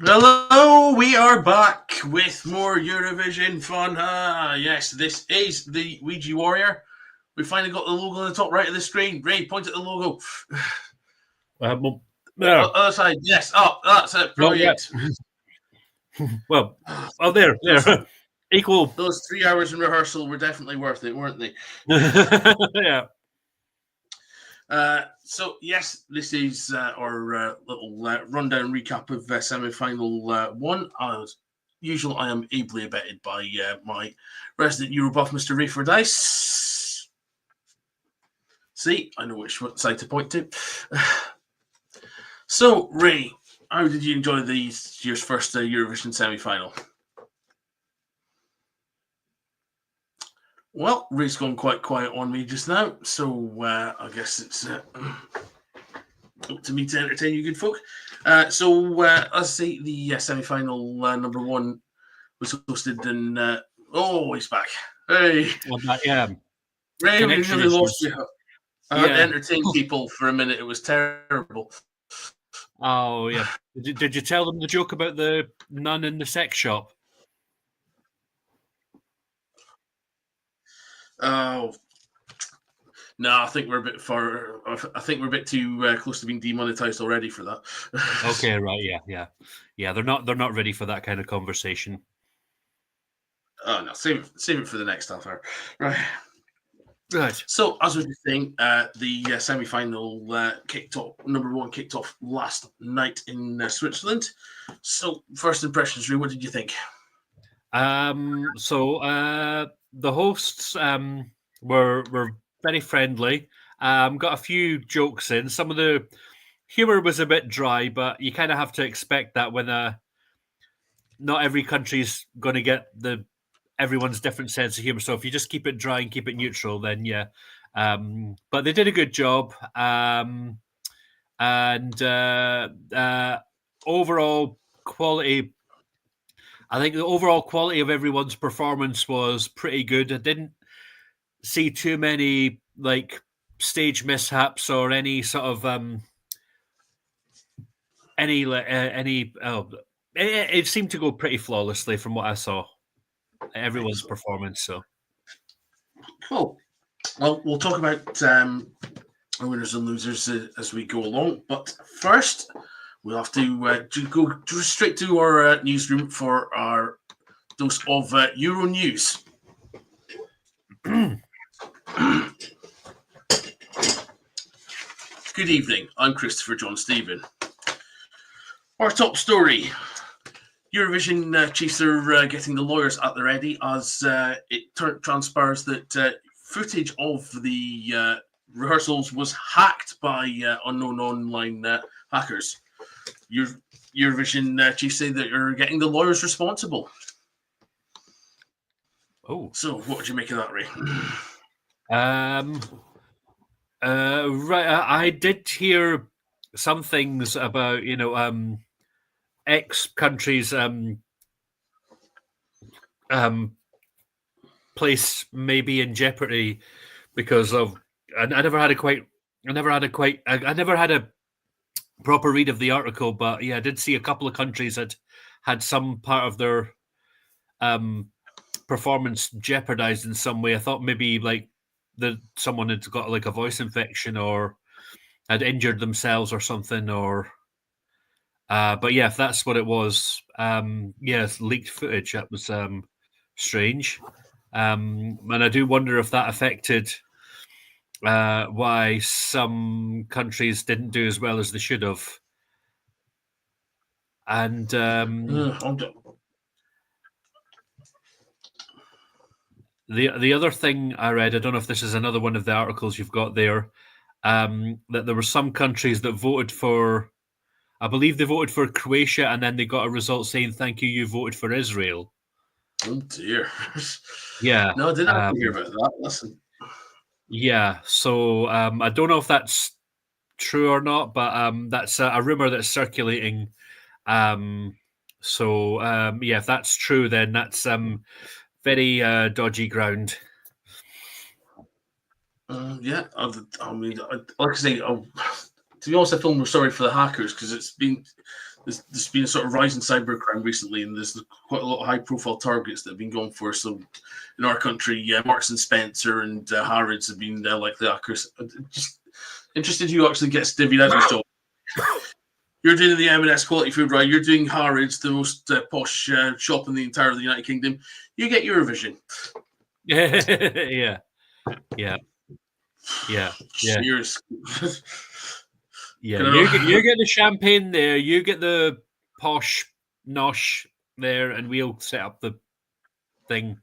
Hello, we are back with more Eurovision fun. Yes, this is the Ouija Warrior. We finally got the logo on the top right of the screen. Ray, point at the logo. Well, there. Other side, yes. Oh, that's it. Well, yeah. Brilliant. Well, there. Equal. Those 3 hours in rehearsal were definitely worth it, weren't they? Yeah. So, yes, this is our little rundown recap of semi-final one. As usual, I am ably abetted by my resident Eurobuff, Mr. Ray Fordyce. See, I know which side to point to. So, Ray, how did you enjoy this year's first Eurovision semi-final? Well, Ray's gone quite quiet on me just now, so I guess it's up to me to entertain you good folk. Let's say the semi-final number one was hosted in... he's back. Hey! Yeah. Ray, we nearly lost you. I had to entertain people for a minute. It was terrible. Oh, yeah. Did you tell them the joke about the nun in the sex shop? Oh, no, I think we're a bit far. I think we're a bit too close to being demonetized already for that. Okay, right, yeah. They're not ready for that kind of conversation. Oh no, save it for the next half hour, right? Right. So, as we were saying, the semi-final number one kicked off last night in Switzerland. So, first impressions, Ray, what did you think? The hosts were very friendly. Got a few jokes in. Some of the humor was a bit dry, but you kind of have to expect that when not every country's going to get everyone's different sense of humor. So if you just keep it dry and keep it neutral, then yeah. But they did a good job. Overall quality, I think the overall quality of everyone's performance was pretty good. I didn't see too many stage mishaps or any sort of it seemed to go pretty flawlessly from what I saw. Everyone's performance. So cool. Well, we'll talk about winners and losers as we go along. But first, we'll have to go straight to our newsroom for our dose of Euro news. Good evening. I'm Christopher John Stephen. Our top story. Eurovision chiefs are getting the lawyers at the ready as it transpires that footage of the rehearsals was hacked by unknown online hackers. Eurovision chiefs say that you're getting the lawyers responsible. Oh. So what would you make of that, Ray? Right. I did hear some things about, X countries place may be in jeopardy because of I never had a proper read of the article, but yeah, I did see a couple of countries that had some part of their performance jeopardized in some way. I thought maybe someone had got like a voice infection or had injured themselves or something, or but yeah, if that's what it was, leaked footage. That was strange, and I do wonder if that affected why some countries didn't do as well as they should have. And the other thing I read, I don't know if this is another one of the articles you've got there, that there were some countries that voted for. I believe they voted for Croatia, and then they got a result saying, "Thank you, you voted for Israel." Oh dear. Yeah. No, I didn't hear about that. Listen. Yeah. So I don't know if that's true or not, but that's a rumor that's circulating. If that's true, then that's very dodgy ground. Yeah, I mean, like I say, to be honest, I feel more sorry for the hackers because it's been there's been a sort of rise in cybercrime recently, and there's quite a lot of high-profile targets that have been gone for. So, in our country, Marks and Spencer and Harrods have been likely actors. Just interested who actually gets divvied out this job. You're doing the M&S quality food, right? You're doing Harrods, the most posh shop in the entire of the United Kingdom. You get Eurovision. Yeah. Cheers. Yeah, you get the champagne there, you get the posh nosh there, and we'll set up the thing.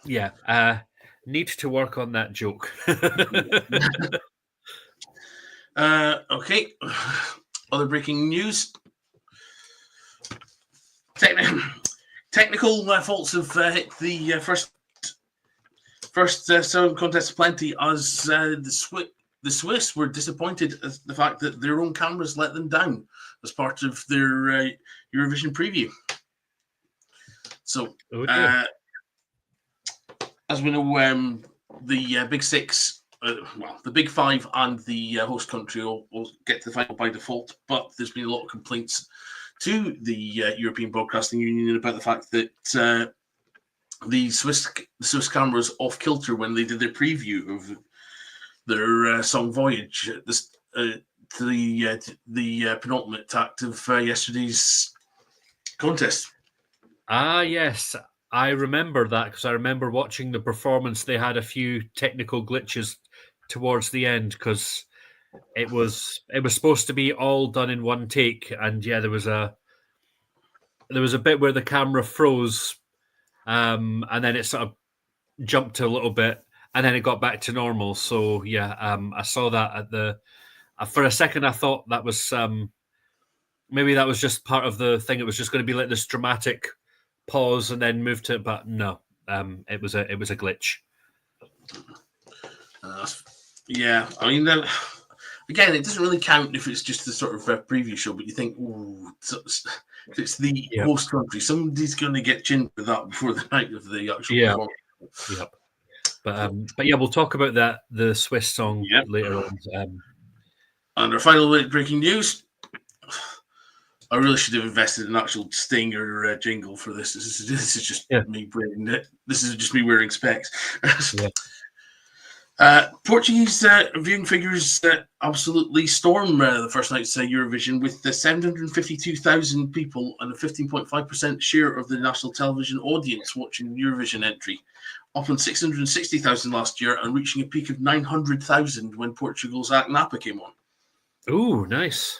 Yeah, need to work on that joke. Okay. Other breaking news. Technical faults have hit the first song contest plenty as the Swiss were disappointed at the fact that their own cameras let them down as part of their Eurovision preview. So, as we know, the Big Six, the Big Five and the host country will get to the final by default, but there's been a lot of complaints to the European Broadcasting Union about the fact that the Swiss camera was off kilter when they did their preview of their song Voyage to the penultimate act of yesterday's contest. Yes, I remember that because I remember watching the performance. They had a few technical glitches towards the end because it was supposed to be all done in one take, and yeah, there was a bit where the camera froze, and then it sort of jumped a little bit, and then it got back to normal. So yeah, I saw that at the. For a second, I thought that was maybe that was just part of the thing. It was just going to be like this dramatic pause and then move to, but no, it was a glitch. Yeah, I mean, again, it doesn't really count if it's just a sort of preview show. But you think, ooh, if it's the host country, somebody's going to get chinned with that before the night of the actual performance. Yep. But yeah, we'll talk about the Swiss song later on. And our final breaking news. I really should have invested in an actual stinger jingle for this. This is just me wearing it. This is just me wearing specs. Portuguese viewing figures absolutely storm the first night's Eurovision with 752,000 people and a 15.5% share of the national television audience watching the Eurovision entry, up on 660,000 last year and reaching a peak of 900,000 when Portugal's Act Napa came on. Ooh, nice.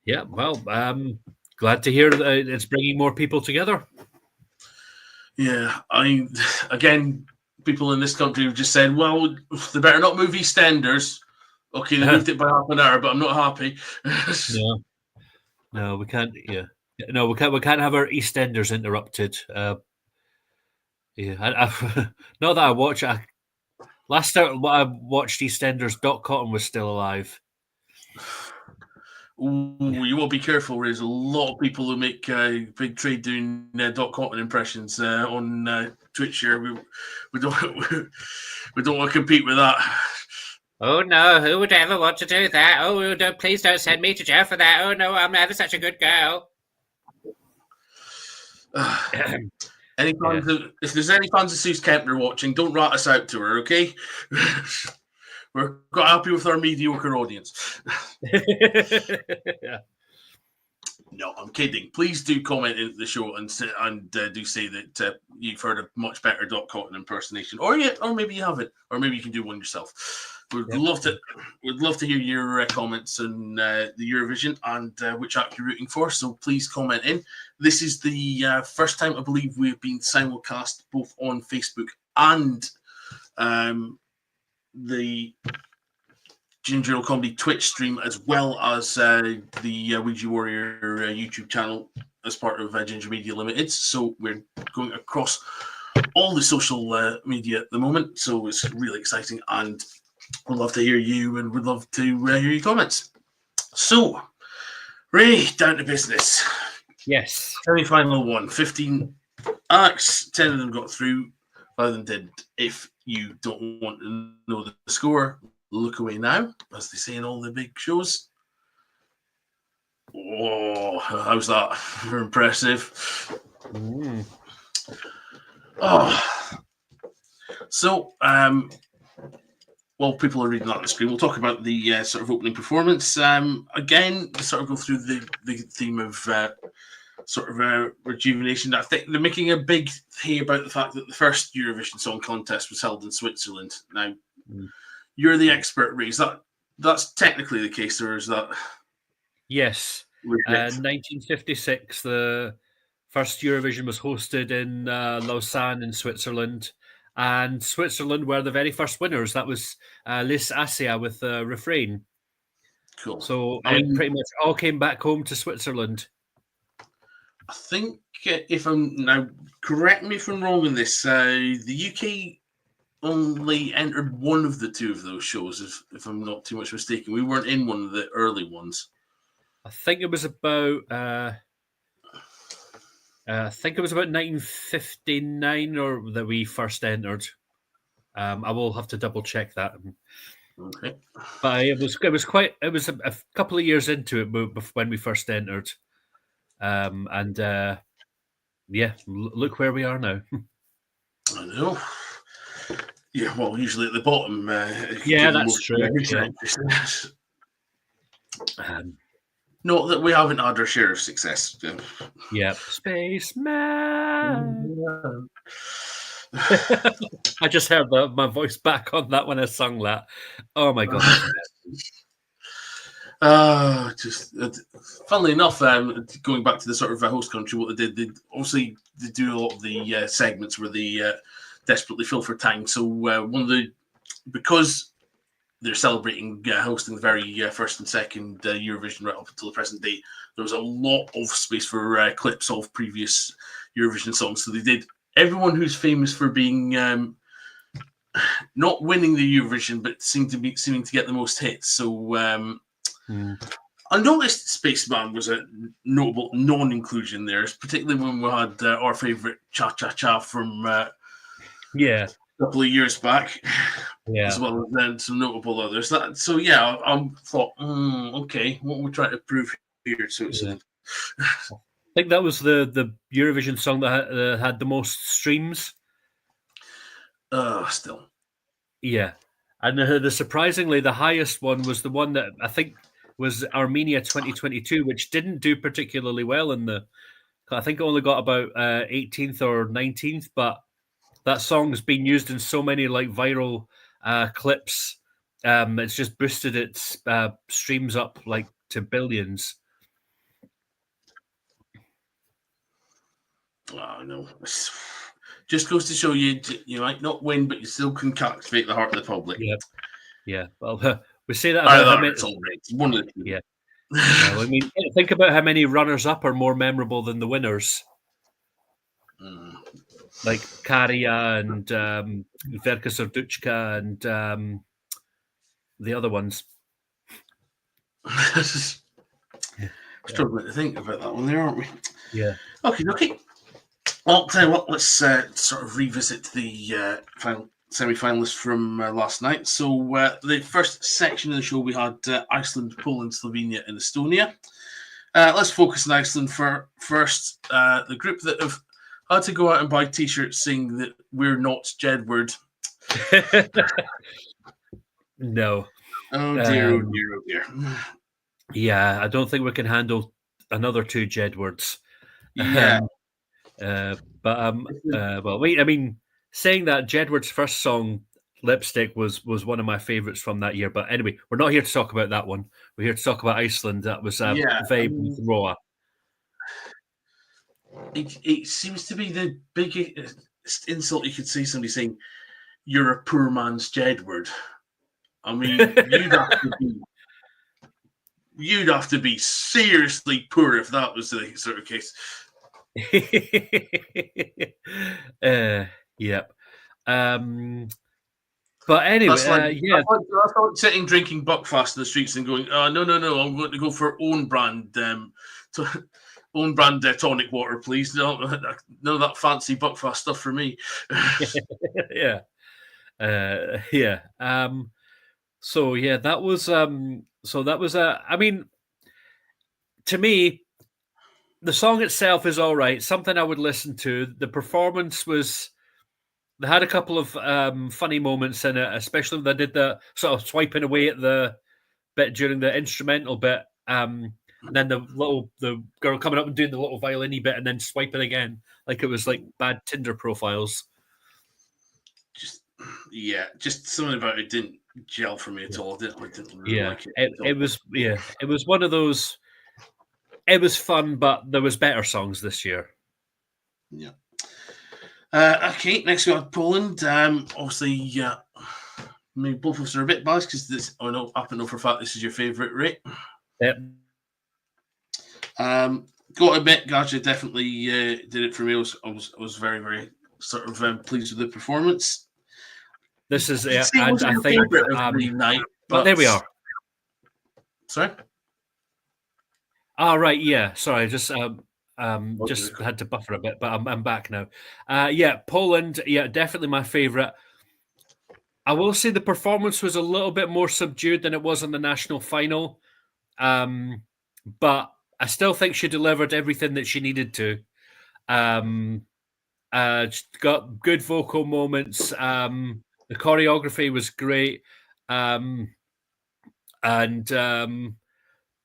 Yeah, well, glad to hear that it's bringing more people together. Yeah, again, people in this country have just said, well, they better not move EastEnders. Okay, they moved it by half an hour, but I'm not happy. No, we can't. Yeah, no, we can't have our EastEnders interrupted. Not that I watch. Last time I watched EastEnders, Dot Cotton was still alive. Ooh, you want to be careful. There's a lot of people who make big trade doing Dot Cotton impressions on Twitch here. We don't want to compete with that. Oh no, who would ever want to do that? Oh, please don't send me to jail for that. Oh no, I'm never such a good girl. If there's any fans of Suze Kempner watching, don't rat us out to her, okay? We're going to help you with our mediocre audience. No, I'm kidding. Please do comment in the show and do say that you've heard a much better Dot Cotton impersonation, or maybe you haven't, or maybe you can do one yourself. We'd love to hear your comments on the Eurovision and which act you're rooting for. So please comment in. This is the first time I believe we've been simulcast both on Facebook and the Ginger Ale Comedy Twitch stream, as well as the Ouija Warrior YouTube channel as part of Ginger Media Limited. So we're going across all the social media at the moment. So it's really exciting, and we'd love to hear you, and we'd love to hear your comments. So, Ray, down to business. Yes. Semi-final one, 15 acts, 10 of them got through, 5 of them didn't. If you don't want to know the score, look away now, as they say in all the big shows. Oh, how's that? Impressive. Mm. Oh, so while people are reading that on the screen, we'll talk about the sort of opening performance. Again, sort of go through the theme of sort of rejuvenation. I think they're making a big thing about the fact that the first Eurovision Song Contest was held in Switzerland. Now, you're the expert, Ray. That's technically the case, or is that? Yes. 1956, the first Eurovision was hosted in Lausanne in Switzerland, and Switzerland were the very first winners. That was Les Asia with the refrain. Cool. So it pretty much all came back home to Switzerland. I think if I'm now, correct me if I'm wrong in this, the UK only entered one of the two of those shows, if I'm not too much mistaken. We weren't in one of the early ones. I think it was about 1959 or that we first entered. I will have to double check that. Okay. But it was a couple of years into it when we first entered. Look where we are now. I know. Yeah, well, usually at the bottom. Yeah, that's true. Not that we haven't had our share of success. Yeah, Spaceman. I just heard my voice back on that when I sung that. Oh my god. Funnily enough, going back to the sort of host country, what they did, they do a lot of the segments where they desperately fill for time. So because they're celebrating hosting the very first and second Eurovision right up until the present date, there was a lot of space for clips of previous Eurovision songs. So they did everyone who's famous for being not winning the Eurovision, but seeming to get the most hits. So I noticed Spaceman was a notable non-inclusion there, particularly when we had our favourite Cha Cha Cha from a couple of years back, as well as then some notable others. I thought, okay, what we're trying to prove here. So I think that was the Eurovision song that had the most streams. Still. Yeah. And surprisingly, the highest one was the one that I think was Armenia 2022, which didn't do particularly well I think it only got about 18th or 19th, but that song's been used in so many like viral clips. It's just boosted its streams up like to billions. Oh, no. Just goes to show you might not win, but you still can captivate the heart of the public. Yeah. Well, we say that about how many. One of the two. Yeah. I mean, think about how many runners-up are more memorable than the winners. Like Karia and Verka Serduchka and the other ones. Struggling to think about that one there, aren't we? Yeah. Okay. Well, tell you what, let's sort of revisit the final semi-finalists from last night. So the first section of the show, we had Iceland, Poland, Slovenia, and Estonia. Let's focus on Iceland first. The group that have had to go out and buy T-shirts saying that we're not Jedward. No. Oh dear. Yeah, I don't think we can handle another two Jedwards. Yeah. Saying that, Jedward's first song, Lipstick, was one of my favourites from that year. But anyway, we're not here to talk about that one. We're here to talk about Iceland. That was Vabe with Roa. It seems to be the biggest insult you could say somebody saying, "You're a poor man's Jedward." I mean, you'd have to be seriously poor if that was the sort of case. Yep. But anyway, that's like sitting drinking Buckfast in the streets and going, no, I'm going to go for own brand tonic water, please. No, none of that fancy Buckfast stuff for me. Yeah. That was I mean, to me, the song itself is all right. Something I would listen to. The performance was. They had a couple of funny moments in it, especially when they did the sort of swiping away at the bit during the instrumental bit. And then the girl coming up and doing the little violin-y bit and then swiping again, like it was like bad Tinder profiles. Just something about it didn't gel for me at all. I didn't really like it. It was one of those. It was fun, but there was better songs this year. Yeah. Okay, next we have Poland. Obviously, maybe both of us are a bit biased because this. Oh no, I happen to know for a fact this is your favourite, right? Yep. Got to admit, Gaja definitely did it for me. I was very, very sort of pleased with the performance. This is it, and I think every night. But there we are. Sorry. Right, yeah. Sorry, just had to buffer a bit, but I'm back now. Poland, definitely my favourite. I will say the performance was a little bit more subdued than it was in the national final, but I still think she delivered everything that she needed to. She got good vocal moments. The choreography was great, and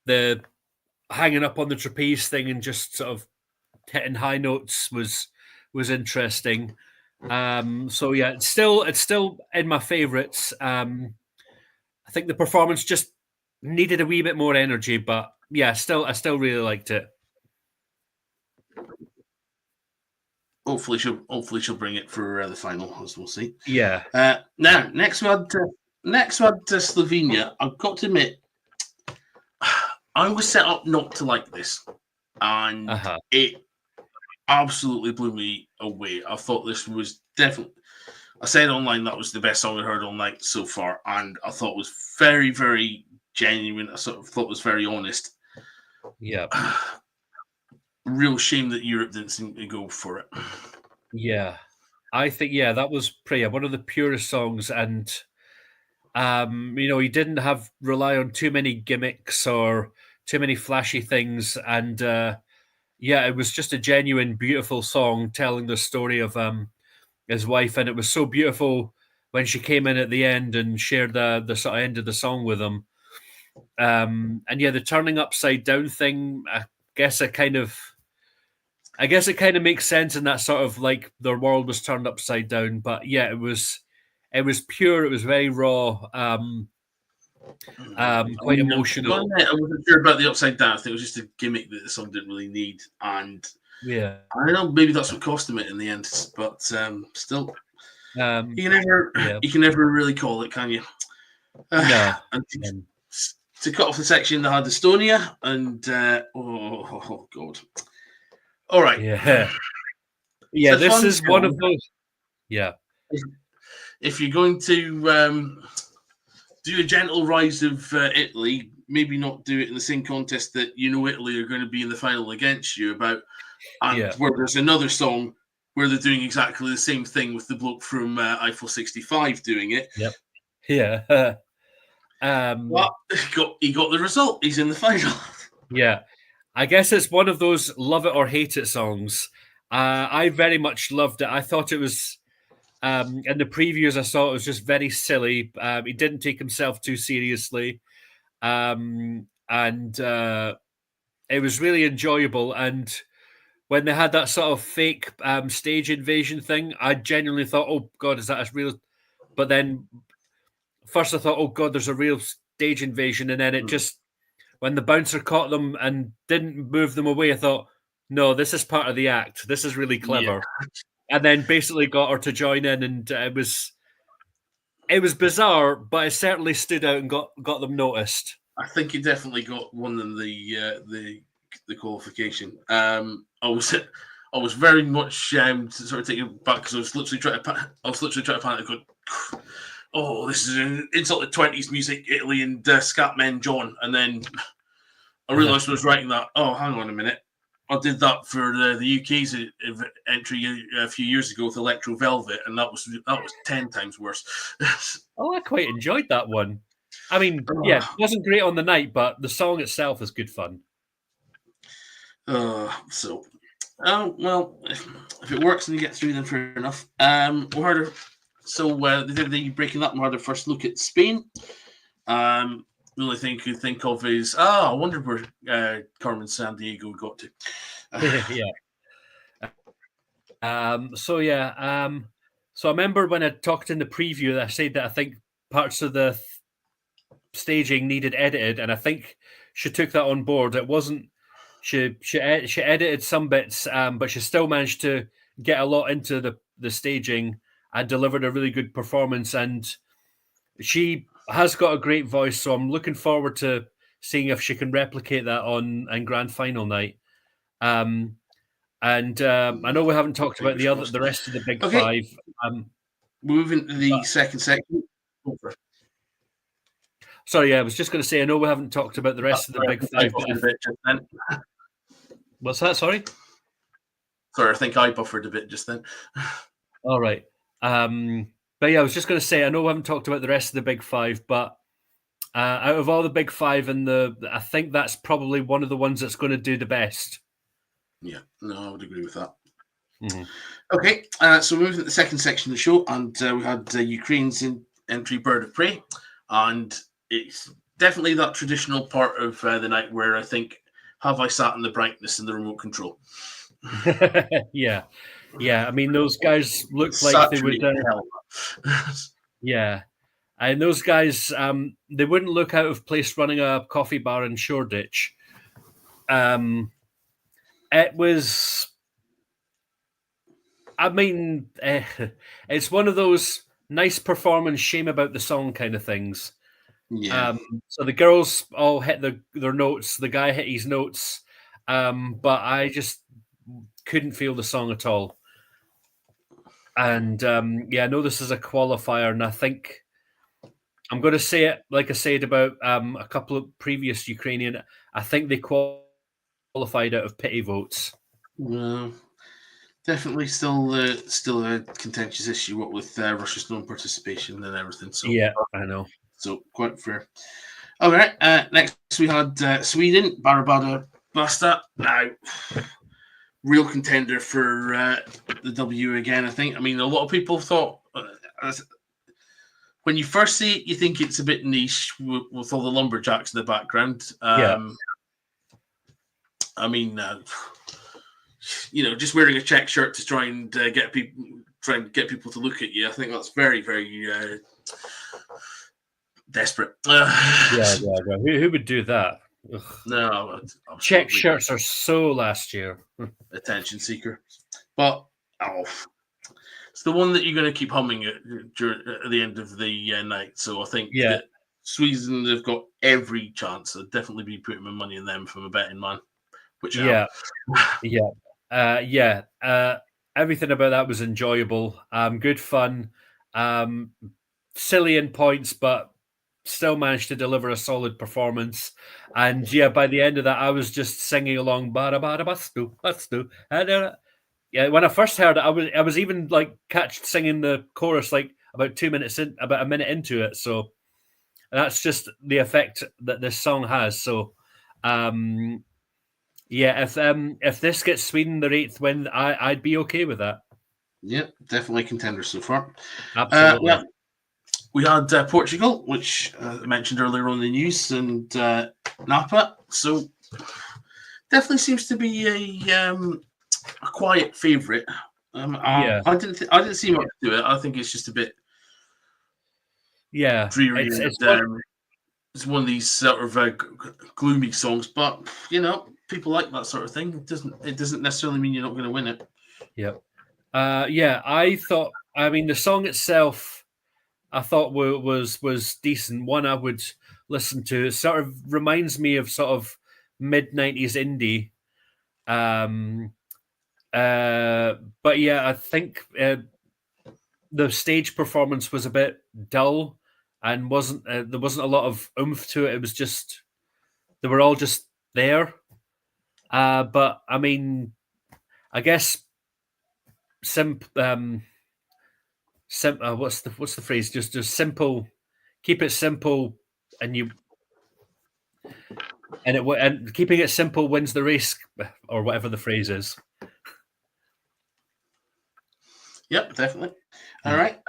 the hanging up on the trapeze thing and just sort of hitting high notes was interesting. It's still in my favourites. I think the performance just needed a wee bit more energy, but I still really liked it. Hopefully she'll bring it for the final, as we'll see. Yeah. Now next we had Slovenia. I've got to admit, I was set up not to like this, and it absolutely blew me away. I thought this was definitely. I said online that was the best song I heard all night so far, and I thought it was very, very genuine. I sort of thought it was very honest. Yeah. Real shame that Europe didn't seem to go for it. Yeah, I think that was one of the purest songs, and he didn't rely on too many gimmicks or too many flashy things, and it was just a genuine, beautiful song telling the story of his wife, and it was so beautiful when she came in at the end and shared the sort of end of the song with him. The turning upside down thing, I guess it kind of makes sense in that sort of like their world was turned upside down. But it was pure. It was very raw. Quite emotional. I wasn't sure about the upside down. I think it was just a gimmick that the song didn't really need, and I don't know. Maybe that's what cost him it in the end. But still, you can never really call it, can you? No. To cut off the section that had Estonia, and oh god. All right. Yeah. This is one of those. Yeah. If you're going to do a gentle rise of Italy, maybe not do it in the same contest that Italy are going to be in the final against you about, and where there's another song where they're doing exactly the same thing with the bloke from Eiffel 65 doing it. Yep. Yeah. Well, he got the result. He's in the final. Yeah. I guess it's one of those love it or hate it songs. I very much loved it. I thought it was, in the previews I saw, it was just very silly. He didn't take himself too seriously. And it was really enjoyable. And when they had that sort of fake stage invasion thing, I genuinely thought, oh, God, is that a real... But then first I thought, oh, God, there's a real stage invasion. And then it just... When the bouncer caught them and didn't move them away, I thought, no, this is part of the act. This is really clever. Yeah. And then basically got her to join in, and it was bizarre, but it certainly stood out and got them noticed. I think it definitely won them the qualification. I was very much sort of taken back because I was literally trying to panic. Going, oh, this is an insult to 20s music, Italy and Scatman John. And then I realised when I was writing that, oh, hang on a minute. I did that for the UK's entry a few years ago with Electro Velvet, and that was 10 times worse. Oh, I quite enjoyed that one. I mean, it wasn't great on the night, but the song itself is good fun. Well, if it works and you get through, then fair enough. We heard her, so they did the breaking up and we had our first look at Spain. The only thing you could think of is, I wonder where Carmen Sandiego got to. Yeah. So I remember when I talked in the preview that I said that I think parts of the staging needed edited, and I think she took that on board. It wasn't she edited some bits, but she still managed to get a lot into the staging and delivered a really good performance. And she has got a great voice, so I'm looking forward to seeing if she can replicate that on grand final night. And I know we haven't talked about the rest of the big five. Moving to the second section. Sorry, I was just going to say, I know we haven't talked about the rest of the big five. What's that? Sorry? Sorry, I think I buffered a bit just then. All right. But yeah, I was just going to say, I know we haven't talked about the rest of the big five, but out of all the big five, I think that's probably one of the ones that's going to do the best. Yeah, no, I would agree with that. Mm-hmm. Okay, so moving to the second section of the show, and we had Ukraine's entry, Bird of Prey, and it's definitely that traditional part of the night where I think, have I sat in the brightness and the remote control? Yeah. I mean, those guys looked like they would. Yeah, and those guys, they wouldn't look out of place running a coffee bar in Shoreditch. It was. I mean, it's one of those nice performance, shame about the song kind of things. Yeah. So the girls all hit their notes. The guy hit his notes, but I just couldn't feel the song at all. And I know this is a qualifier, and I think I'm going to say it like I said about a couple of previous Ukrainian. I think they qualified out of pity votes. Well, definitely still a contentious issue, what with Russia's non-participation and everything. So yeah, I know. So quite fair. All right. Next we had Sweden, Barabada Basta. Now, real contender for the W again, I think. I mean, a lot of people thought when you first see it, you think it's a bit niche with all the lumberjacks in the background. I mean, just wearing a check shirt to try and get people to look at you. I think that's very, very desperate. Who would do that? Ugh. No, check shirts are so last year. Attention seeker, but it's the one that you're going to keep humming at the end of the night. So I think that Sweden have got every chance. I'd definitely be putting my money on them from a betting man. Everything about that was enjoyable. Good fun. Silly in points, but still managed to deliver a solid performance. And by the end of that, I was just singing along. When I first heard it, I was even like catched singing the chorus like about a minute into it. So that's just the effect that this song has. So if this gets Sweden their 8th win, I'd be okay with that. Yeah, definitely contender so far. Absolutely. We had Portugal, which I mentioned earlier on the news, and Napa. So definitely seems to be a quiet favourite. I didn't see much to it. I think it's just a bit dreary. It's one of these sort of gloomy songs, but people like that sort of thing. It doesn't necessarily mean you're not going to win it. Yep. I thought. I mean, the song itself, I thought was decent. One I would listen to. It sort of reminds me of sort of mid-90s indie. But I think the stage performance was a bit dull and there wasn't a lot of oomph to it. It was just they were all just there. But I mean, I guess what's the phrase? Just simple. Keep it simple, and and keeping it simple wins the race, or whatever the phrase is. Yep, definitely. All right.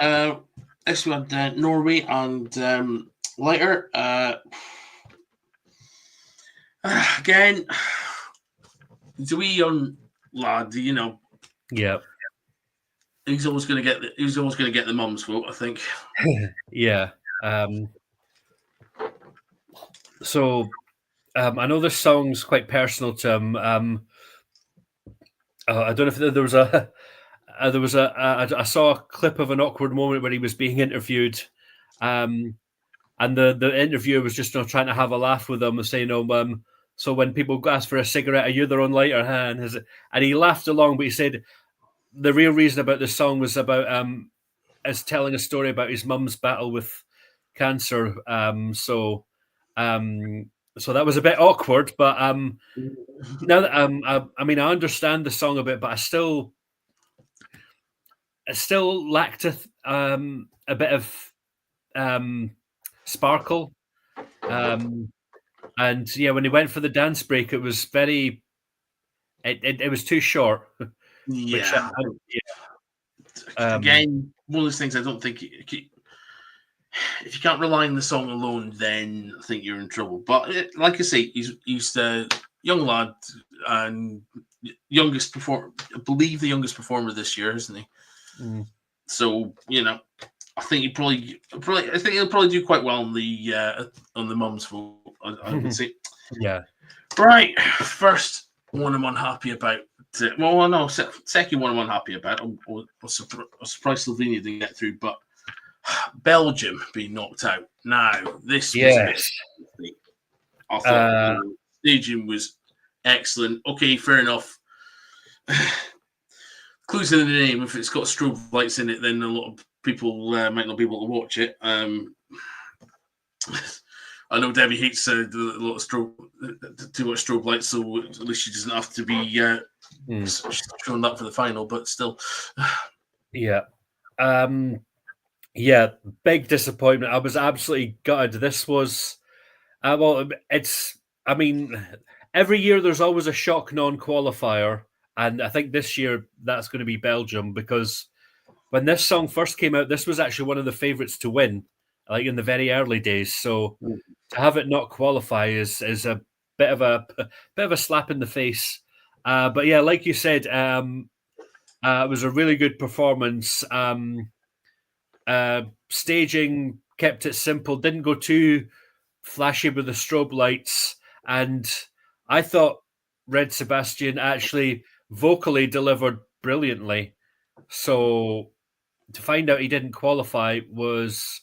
Next we had Norway and Lighter. Again, the wee young lad, Yeah. he's always going to get the mum's vote, I think. Yeah. So I know this song's quite personal to him. I don't know if there was I saw a clip of an awkward moment where he was being interviewed, and the interviewer was just trying to have a laugh with him and saying, so when people ask for a cigarette, are you their own lighter? And he laughed along, but he said the real reason about this song was about is telling a story about his mum's battle with cancer. So that was a bit awkward, but now that I mean, I understand the song a bit, but I still lacked a bit of sparkle. And yeah, when he went for the dance break, it was very. It was too short. Yeah. Again, one of those things I don't think if you can't rely on the song alone, then I think you're in trouble. But like I say, he's the young lad and youngest performer. I believe the youngest performer this year, isn't he? Mm. So I think he'll probably do quite well on the mum's vote. I would say. Yeah. Right. First one I'm unhappy about. Well, no. Second one I'm unhappy about. I was surprised Slovenia didn't get through, but Belgium being knocked out. Now this was a bit. I thought the staging was excellent. Okay, fair enough. Clues in the name. If it's got strobe lights in it, then a lot of people might not be able to watch it. I know Debbie hates a lot of too much strobe lights, so at least she doesn't have to be showing that for the final. But still, yeah, big disappointment. I was absolutely gutted. This was, it's. I mean, every year there's always a shock non-qualifier, and I think this year that's going to be Belgium, because when this song first came out, this was actually one of the favourites to win, like in the very early days. So to have it not qualify is a bit of a slap in the face. But yeah, like you said, it was a really good performance. Staging kept it simple, didn't go too flashy with the strobe lights, and I thought Red Sebastian actually vocally delivered brilliantly. So to find out he didn't qualify was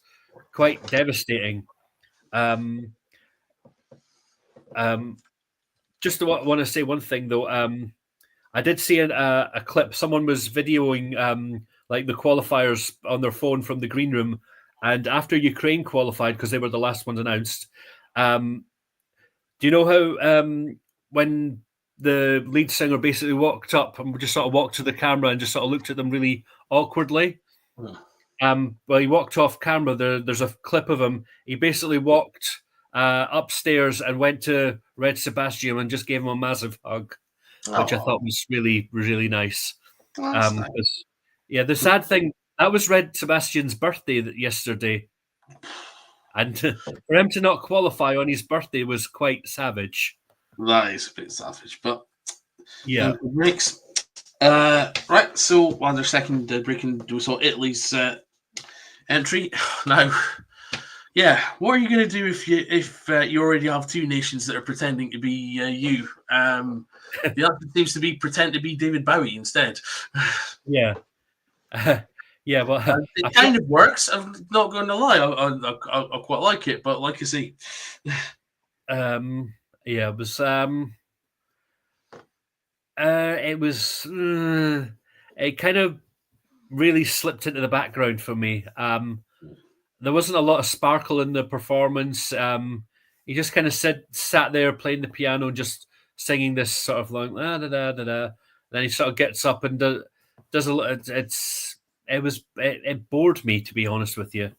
quite devastating. Just want to say one thing though. I did see a clip. Someone was videoing like the qualifiers on their phone from the green room, and after Ukraine qualified, because they were the last ones announced. Do you know how when the lead singer basically walked up and just sort of walked to the camera and just sort of looked at them really awkwardly? Well, he walked off camera. There's a clip of him. He basically walked upstairs and went to Red Sebastian and just gave him a massive hug, which I thought was really, really nice. nice. Yeah, the sad thing, that was Red Sebastian's birthday yesterday. And for him to not qualify on his birthday was quite savage. That is a bit savage, but yeah. Breaks. Right, so on their second breaking, we saw Italy's entry. Now, yeah, what are you going to do if you already have two nations that are pretending to be you? The answer seems to be pretend to be David Bowie instead. Yeah. Yeah, well, it kind of works. I'm not going to lie. I quite like it, but like I say, yeah, it kind of really slipped into the background for me. There wasn't a lot of sparkle in the performance. He just kind of sat there playing the piano and just singing this sort of like da da da da. Then he sort of gets up and does a lot. It bored me, to be honest with you.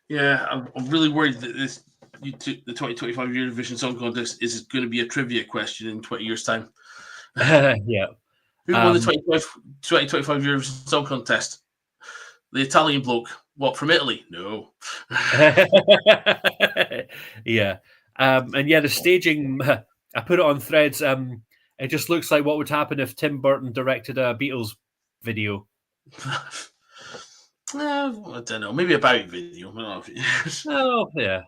Yeah, I'm really worried that the 2025 Eurovision Song Contest is going to be a trivia question in 20 years' time. Yeah. Who won the 2025 Eurovision Song Contest? The Italian bloke. What, from Italy? No. Yeah. And yeah, the staging, I put it on Threads. It just looks like what would happen if Tim Burton directed a Beatles video. I don't know. Maybe a Bowie video. I don't know. Oh, yeah.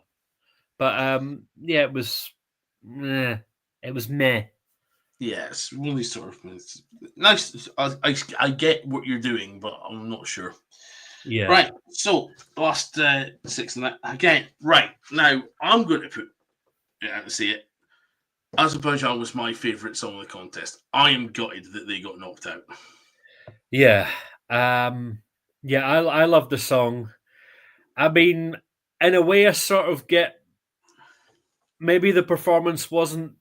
But yeah, it was meh. Yes, really sort of. It's nice. I get what you're doing, but I'm not sure. Yeah. Right. So last 6 and that again. Right now, I'm going to put. See it. Azerbaijan was my favourite song of the contest. I am gutted that they got knocked out. Yeah. Yeah, I love the song. I mean, in a way, I sort of get maybe the performance wasn't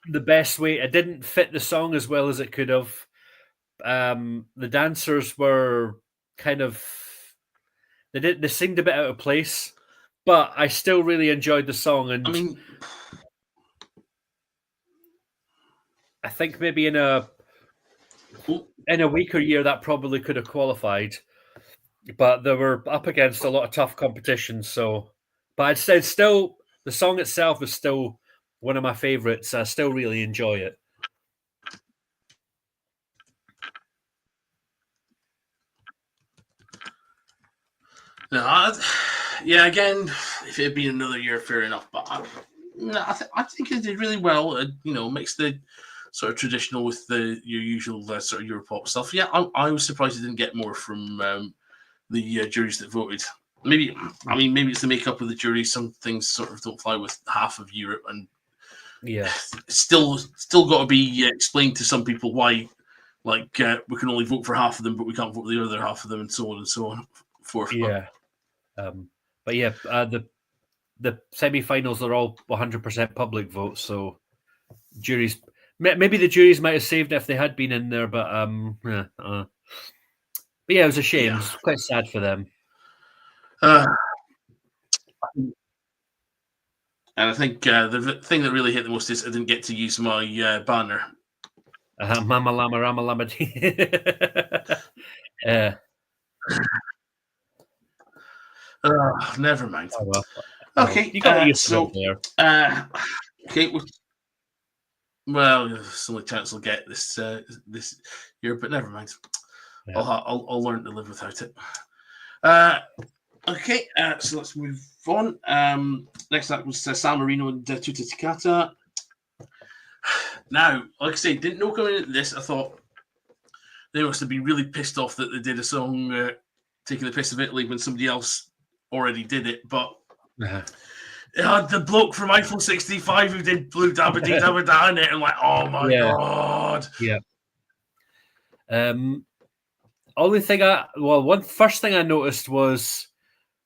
the best way. It didn't fit the song as well as it could have. The dancers were kind of they seemed a bit out of place, but I still really enjoyed the song. And I mean, I think maybe in a weaker year that probably could have qualified, but they were up against a lot of tough competition. So, but I'd say still the song itself is still one of my favorites. I still really enjoy it. no, yeah. Again, if it had been another year, fair enough. But I think it did really well. Mixed the sort of traditional with your usual sort of Europop stuff. Yeah, I was surprised it didn't get more from the juries that voted. Maybe it's the makeup of the jury. Some things sort of don't fly with half of Europe, and yeah, still got to be explained to some people why, we can only vote for half of them, but we can't vote for the other half of them, and so on forth. Yeah, but yeah, the semi-finals are all 100% public votes, so juries. Maybe the juries might have saved it if they had been in there, but but yeah, it was a shame. Yeah. It was quite sad for them. And I think the thing that really hit the most is I didn't get to use my banner. Mama Lama Rama Lama. Never mind. Oh, well. Okay, you got to use it there. Okay. Well, there's only chance I'll get this year, but never mind. Yeah. I'll learn to live without it. Okay, so let's move on. Next up was San Marino and Tuta Takata. Now, like I say, didn't know coming into this. I thought they must have been really pissed off that they did a song taking the piss of Italy when somebody else already did it, but it had the bloke from Eiffel 65 who did Blue Dabba Dee Dabba Da in it, and oh my god. Yeah. First thing I noticed was,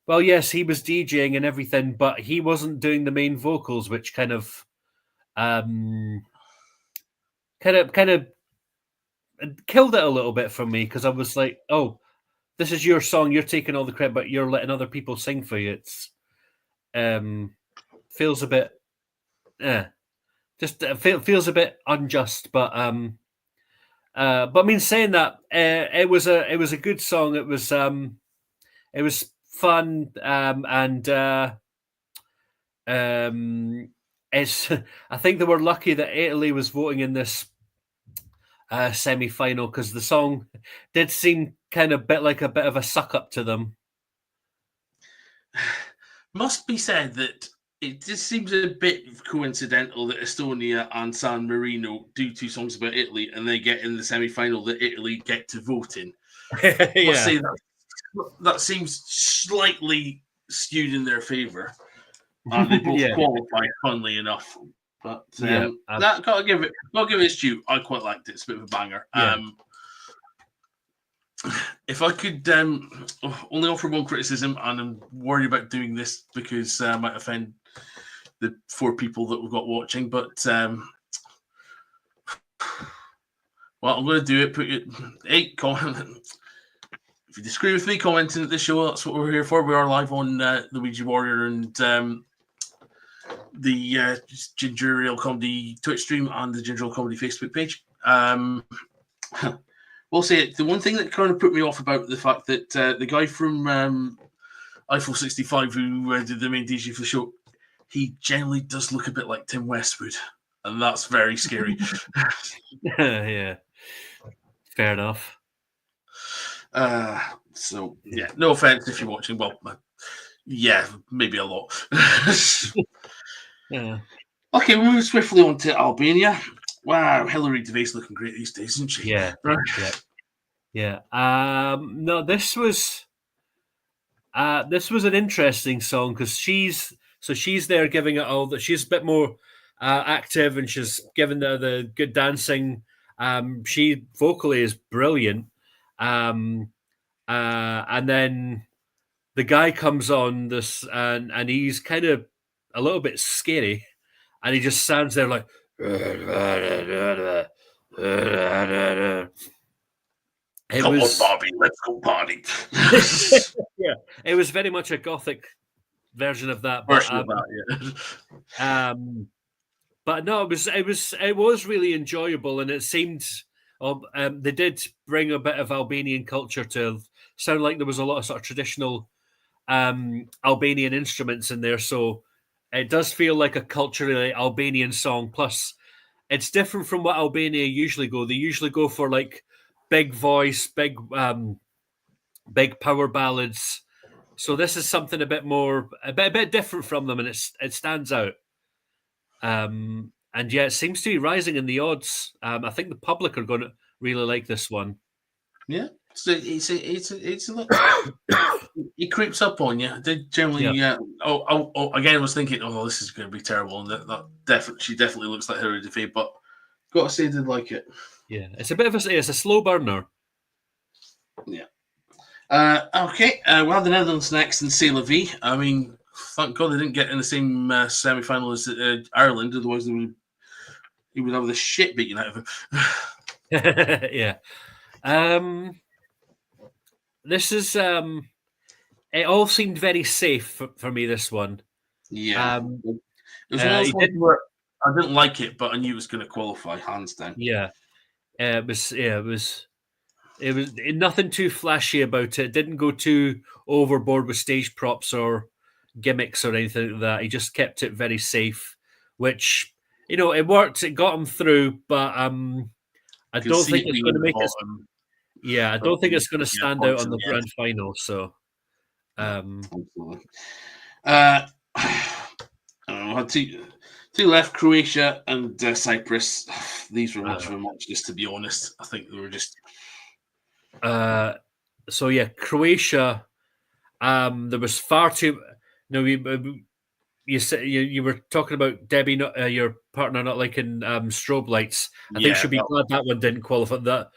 well, yes, he was DJing and everything, but he wasn't doing the main vocals, which kind of killed it a little bit for me, because I was like, oh, this is your song, you're taking all the credit, but you're letting other people sing for you. It's feels a bit feels a bit unjust, but I mean, saying that, it was a good song. It was fun, and it's I think they were lucky that Italy was voting in this semi-final, because the song did seem kind of a bit of a suck up to them. Must be said that it just seems a bit coincidental that Estonia and San Marino do two songs about Italy, and they get in the semi-final that Italy get to vote in. Yeah. Say that seems slightly skewed in their favour. And they both qualify, funnily enough. But that gotta give it its due. I quite liked it. It's a bit of a banger. Yeah. If I could only offer one criticism, and I'm worried about doing this because I might offend the 4 people that we've got watching, but well, I'm going to do it. Put it 8 comment. If you disagree with me commenting at this show, that's what we're here for. We are live on the Ouija Warrior and the Ginger Ale Comedy Twitch stream and the Ginger Ale Comedy Facebook page. We'll say the one thing that kind of put me off about the fact that the guy from Eiffel 65 who did the main DJ for the show, he generally does look a bit like Tim Westwood, and that's very scary. Yeah, fair enough. So yeah, no offense if you're watching. Well, yeah, maybe a lot. Yeah. Okay, we'll move swiftly on to Albania. Wow, Hilary Devey's looking great these days, isn't she? Yeah. Yeah. No, this was an interesting song because she's there giving it all. That she's a bit more active and she's given the good dancing. She vocally is brilliant. And then the guy comes on this and he's kind of a little bit scary, and he just stands there like. Come on, Bobby, let's go party. Yeah, it was very much a gothic version of that. But no, it was really enjoyable, and it seemed they did bring a bit of Albanian culture to sound like there was a lot of sort of traditional Albanian instruments in there. So it does feel like a culturally Albanian song. Plus, it's different from what Albania usually go. They usually go for like big voice, big power ballads. So this is something a bit different from them, and it stands out. And yeah, it seems to be rising in the odds. I think the public are going to really like this one. Yeah, so it's a little. It creeps up on you. They generally, again, I was thinking, this is going to be terrible, and she definitely looks like Hilary Devey, but got to say, I did like it. Yeah, it's a slow burner. Yeah. Okay, we'll have the Netherlands next and C'est La Vie. I mean, thank God they didn't get in the same semi-final as Ireland, otherwise he would have the shit beaten out of him. Yeah. This is it all seemed very safe for me, this one. Yeah. It was one of those ones where I didn't like it, but I knew it was going to qualify, hands down. Yeah. It was nothing too flashy about it. It didn't go too overboard with stage props or gimmicks or anything like that. He just kept it very safe, which, it worked. It got him through, but I don't think it's going to make us. Yeah, I don't think it's going to stand out on the grand final. So, absolutely. Two left, Croatia and Cyprus. These were much of a muchness, to be honest. I think they were just. So yeah, Croatia. There was far too. You said you were talking about Debbie, your partner, not liking strobe lights. I think she'll be glad that one didn't qualify. That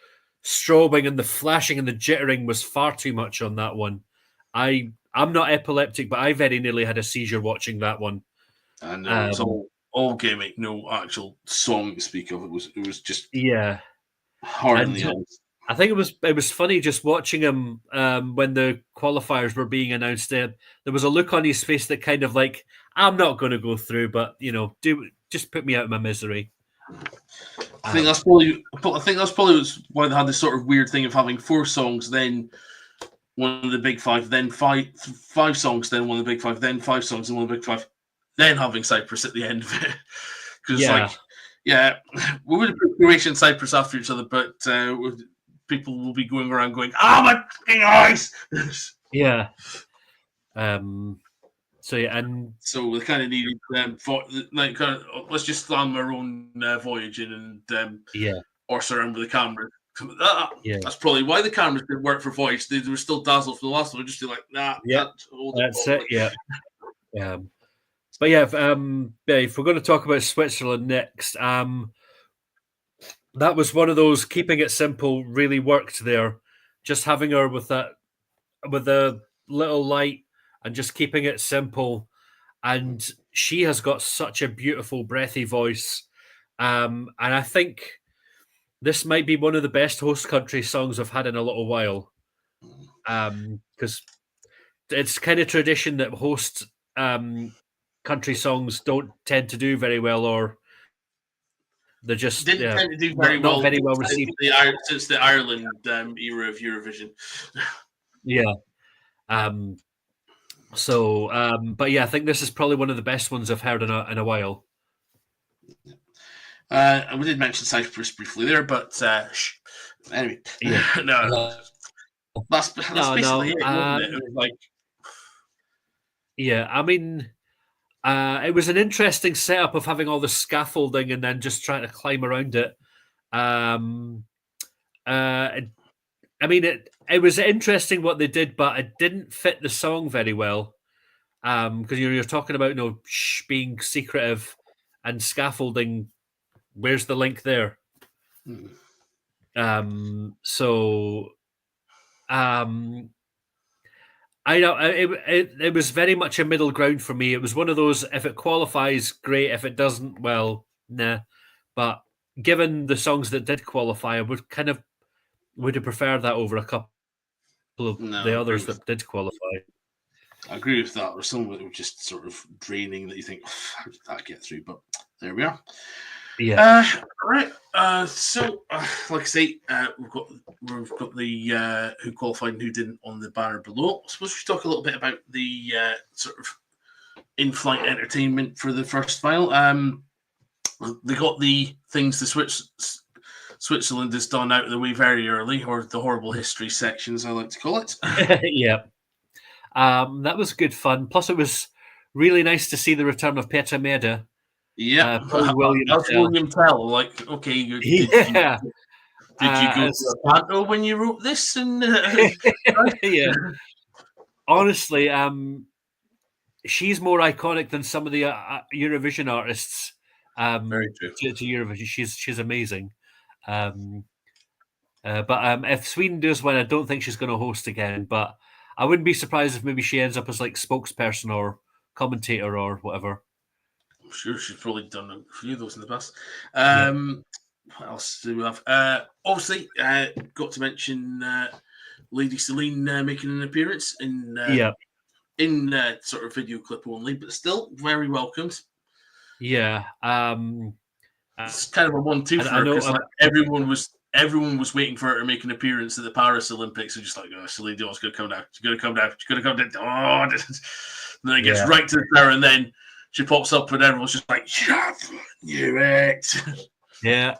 strobing and the flashing and the jittering was far too much on that one. I'm not epileptic, but I very nearly had a seizure watching that one. I know, it's all gimmick, no actual song to speak of. It was just hard in the eyes. I think it was funny just watching him when the qualifiers were being announced. There was a look on his face that kind of like, I'm not going to go through, but just put me out of my misery. I think that's probably why they had this sort of weird thing of having 4 songs, then one of the big 5, then five songs, then one of the big 5, then 5 songs, and one of the big 5, then having Cyprus at the end of it. Because we would have put Croatia and Cyprus after each other, but people will be going around going, my fucking eyes! Yeah. So yeah, and so we kind of needed let's just slam our own voyage in and or surround with the camera. That's probably why the cameras didn't work for Voice. They were still dazzled for the last one. Just be like, that's it. Yeah. But if we're going to talk about Switzerland next, that was one of those keeping it simple really worked there. Just having her with a little light and just keeping it simple. And she has got such a beautiful, breathy voice. And I think this might be one of the best host country songs I've had in a little while. Because it's kind of tradition that hosts country songs don't tend to do very well, or they're just Didn't tend to do very not well. very well received. Since the Ireland era of Eurovision. Yeah. But yeah, I think this is probably one of the best ones I've heard in a while. And we did mention Cyprus briefly there, but anyway, Yeah. no, that's basically it, wasn't it? It was like, yeah, I mean, it was an interesting setup of having all the scaffolding and then just trying to climb around it. I mean, it was interesting what they did, but it didn't fit the song very well. Because you're talking about being secretive and scaffolding. Where's the link there? I know it was very much a middle ground for me. It was one of those, if it qualifies, great. If it doesn't, well, nah. But given the songs that did qualify, I would have preferred that over a couple of the others that did qualify. I agree with that. There's some that were just sort of draining that you think, how did that get through? But there we are. Yeah. Right. So, like I say, we've got the who qualified and who didn't on the banner below. I suppose we should talk a little bit about the sort of in-flight entertainment for the first final. They got the things Switzerland has done out of the way very early, or the horrible history sections, I like to call it. Yeah. That was good fun. Plus, it was really nice to see the return of Petra Mede. Yeah, William Tell. Like, okay, did you go to Panto when you wrote this? And yeah, honestly, she's more iconic than some of the Eurovision artists. Very true. To Eurovision, she's amazing. But if Sweden does win, I don't think she's going to host again. But I wouldn't be surprised if maybe she ends up as like spokesperson or commentator or whatever. I'm sure she's probably done a few of those in the past. What else do we have? Obviously, got to mention Lady Celine making an appearance in sort of video clip only, but still very welcomed. Yeah, it's kind of a 1-2 for her because like, everyone was waiting for her to make an appearance at the Paris Olympics. And just like, oh, Celine Dion's going to come down. She's going to come down. She's going to come down. Oh, and then it gets right to the floor, and then she pops up, and everyone's just like, "Shut you it." Yeah.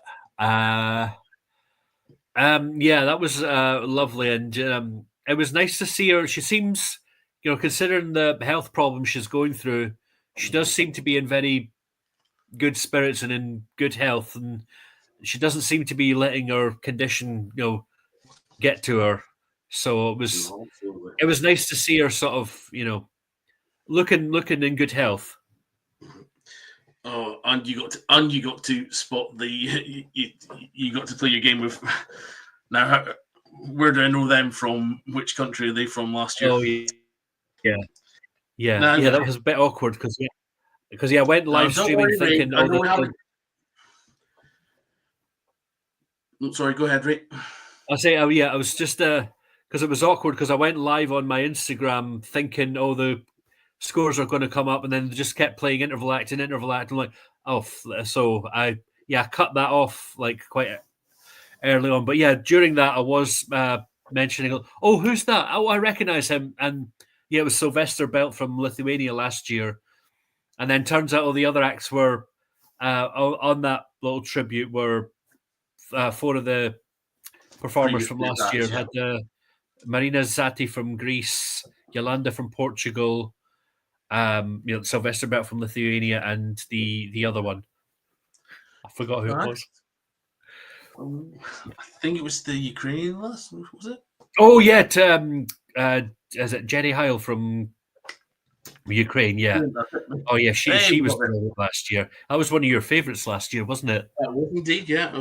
That was lovely, and it was nice to see her. She seems, considering the health problems she's going through, she does seem to be in very good spirits and in good health, and she doesn't seem to be letting her condition, get to her. So it was nice to see her sort of, looking in good health. Oh, and you got to spot the you got to play your game with. Now, where do I know them from? Which country are they from last year? Oh, yeah. That was a bit awkward because I went live streaming thinking. Sorry, go ahead, Ray. I say, I was just because it was awkward because I went live on my Instagram thinking, the scores are going to come up, and then they just kept playing interval act. I'm like, so I cut that off like quite early on. But yeah, during that I was mentioning, who's that? Oh, I recognize him, and yeah, it was Sylvester Belt from Lithuania last year. And then turns out all the other acts were on that little tribute were 4 of the performers from last year. Had Marina Zatti from Greece, Yolanda from Portugal, Sylvester Belt from Lithuania, and the other one. I forgot who it was. I think it was the Ukrainian last, was it? Oh yeah, is it Jenny Heil from Ukraine? Yeah. Oh yeah, she was last year. That was one of your favourites last year, wasn't it? That was indeed, yeah.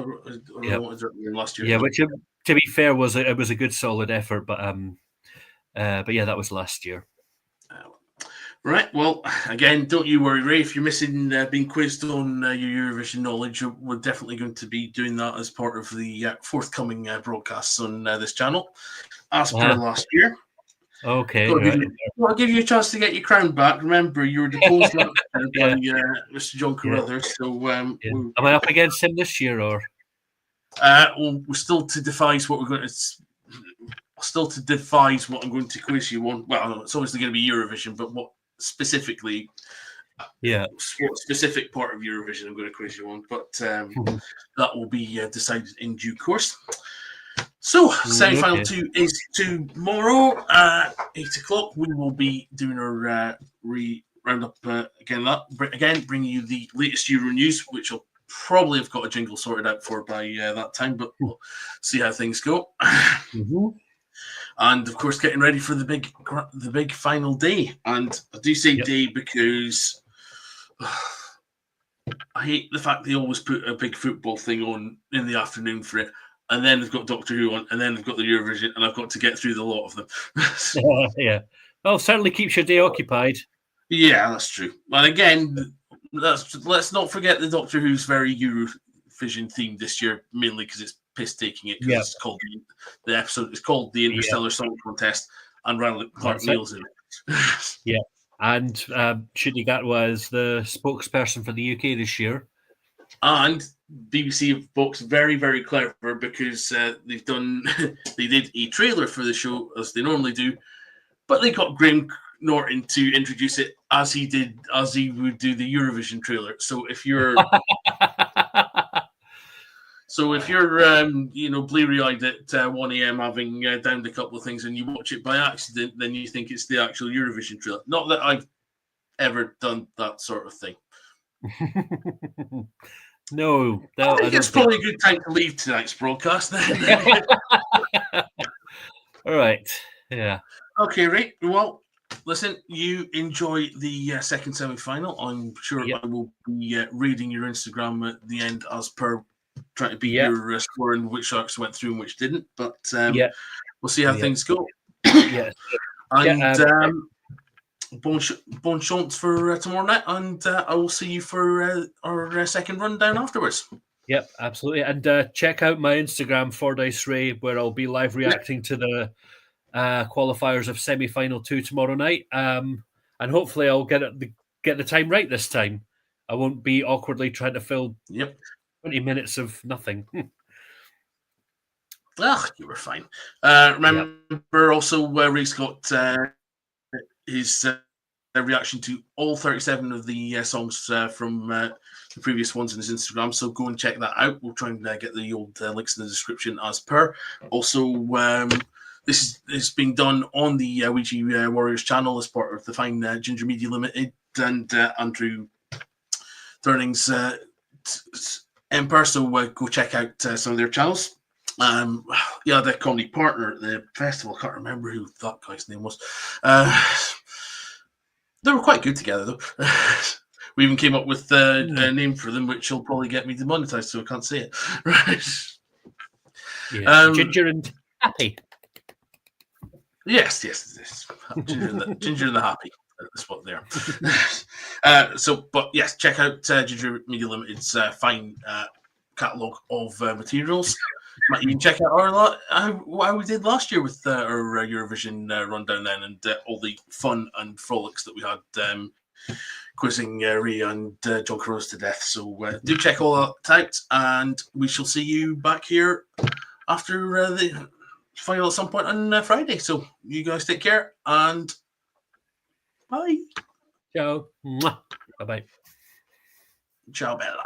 Last year. Yeah, which to be fair was it was a good solid effort, but yeah, that was last year. Right. Well, again, don't you worry, Ray. If you're missing being quizzed on your Eurovision knowledge, we're definitely going to be doing that as part of the forthcoming broadcasts on this channel, as per last year. Okay. Got to Right. give you a chance to get your crown back. Remember, you were deposed by Mr. John Yeah. Carruthers. So Am I up against him this year, or? we're still to devise what we're going to. Still to devise what I'm going to quiz you on. Well, it's obviously going to be Eurovision, but what specifically? Yeah. What specific part of Eurovision I'm going to quiz you on, but that will be decided in due course. So, semi-final 2 is tomorrow at 8 o'clock. We will be doing our roundup again, bringing you the latest Euro news, which will probably have got a jingle sorted out for by that time, but we'll see how things go. And of course, getting ready for the big final day. And I do say day because I hate the fact they always put a big football thing on in the afternoon for it, and then they've got Doctor Who on, and then they've got the Eurovision, and I've got to get through the lot of them. Yeah. Well, certainly keeps your day occupied. Yeah, that's true. And again, let's not forget the Doctor Who's very Eurovision themed this year, mainly because it's piss taking it. Because it's called the episode is called the Interstellar Song Contest, and Randall Clark Neil's in it. Yeah. And Shooty Gatwa is the spokesperson for the UK this year. And BBC folks very, very clever because they did a trailer for the show as they normally do, but they got Graham Norton to introduce it as he would do the Eurovision trailer. So if you're bleary-eyed at 1 a.m. having downed a couple of things and you watch it by accident, then you think it's the actual Eurovision trailer. Not that I've ever done that sort of thing. No. I think it's probably a good time to leave tonight's broadcast. All right. Yeah. Okay, right. Well, listen, you enjoy the second semi-final. I'm sure I will be reading your Instagram at the end as per trying to beat your score and which Sharks went through and which didn't. But we'll see how things go. Yes. And bon chance for tomorrow night, and I will see you for our second rundown afterwards. Yep, absolutely. And check out my Instagram, Fordyce Ray, where I'll be live reacting to the qualifiers of semi-final 2 tomorrow night. And hopefully I'll get the time right this time. I won't be awkwardly trying to fill 20 minutes of nothing. You were fine. Remember also Ray's got his reaction to all 37 of the songs from the previous ones in his Instagram, so go and check that out. We'll try and get the old links in the description as per. Also, this is being done on the Ouija Warriors channel as part of the fine Ginger Media Limited and Andrew Turning's Empire, so go check out some of their channels. The comedy partner at the festival, I can't remember who that guy's name was. They were quite good together, though. We even came up with a name for them, which will probably get me demonetized, so I can't say it. Right. Yeah. Ginger and Happy. Yes. Ginger and the Happy. That's what they are. But yes, check out Ginger Media Limited's fine catalogue of materials. You can check out how we did last year with our Eurovision rundown then, and all the fun and frolics that we had quizzing Ray and John Carruthers to death. So do check all that out, and we shall see you back here after the final at some point on Friday. So you guys take care, and bye. Ciao. Bye-bye. Ciao, Bella.